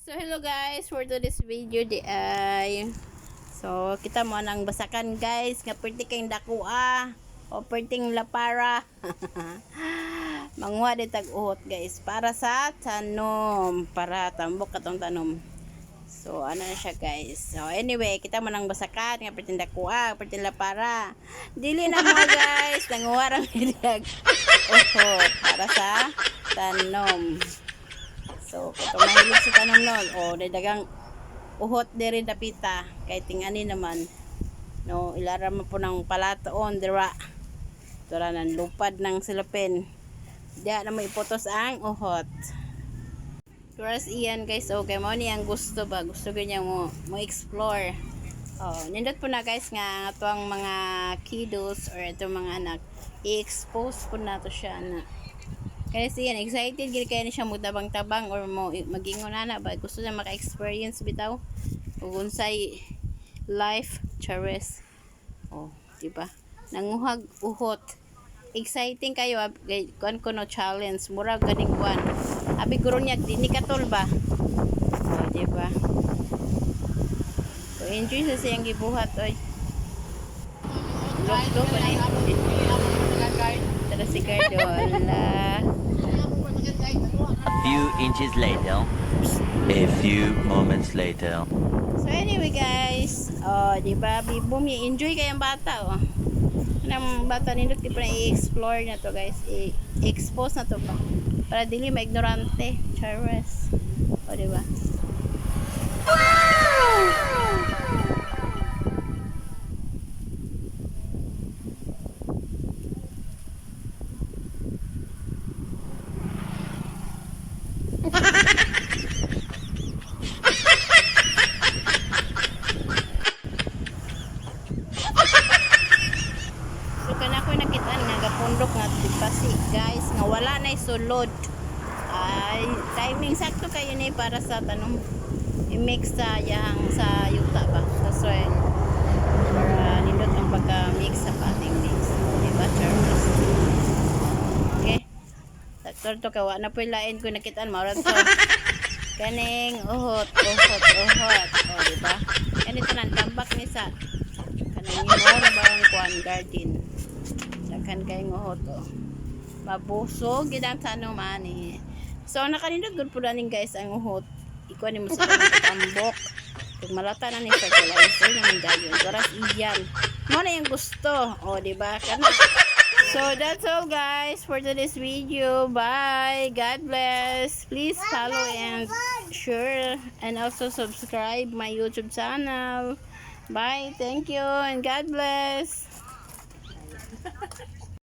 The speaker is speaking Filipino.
So hello guys, for today's video di ay kita mo nang basakan guys nga perti kayong dakua o perting lapara. Manguha di tag-uhot guys para sa tanom, para tambok katong tanom. So ano na siya guys. So anyway, kita mo nang basakan nga perting dakua, perting lapara. Dili na mo guys, nanguha ra midag uhot para sa tanom. So, kung mahilig si tanom nun, dagang uhot diri dapita, kay tingani naman, no, ilara mo po ng palatoon, dira, dira ng lupad ng silapin, diya na mo ipotos ang uhot. Kuras iyan guys, okay, mo ni ang gusto ba, gusto ganyan mo explore. Nindot po na guys nga, itong mga kiddos, or itong mga anak, i-expose po na to siya na, kasi yan, excited gid kaya ni siya magtabang-tabang or mo magingon ana ba gusto niya maka-experience bitaw ug unsay life chares. Di ba? Nanguhag uhot. Exciting kayo kuan ko no challenge, mura ganing kuan. Abi guro niya dini katol ba? Di ba? So enjoy sa siyang gibuhat oy. Look pa ni. Tara si Cardo, ala. Few inches later, a few moments later. So anyway guys, di ba bibom enjoy kayang bata Nang bata nindot di pa na i-explore na to guys, i-expose na to pa para dili ma-ignorante, chares. Di ba? So kana ko nakitaan nga gapundok nga dipasi guys nga wala na sulod. Ay timing sakto kayo ni para sa tanong i-mix sa yang sa yuta ba sa soil para nindot ang pagka-mix sa pating mix. Diba Charles? Okay. Sakto to kawa na po lain ko nakitaan mao to. Kaning uhot. Diba? Ganito nang tambak ni sa kanang yun ba ang kuan garden. Dakan kay uhot mabusog gid ang tanom ani. So nakanindot gud pud aning guys ang uhot. Ikuan ni mo sa tambok. Kung malata na ni fertilizer ng dayon. Oras iyan. Mo na yung gusto. Diba? Kana. So that's all guys for today's video. Bye. God bless. Please follow and share and also subscribe my YouTube channel. Bye. Thank you and God bless.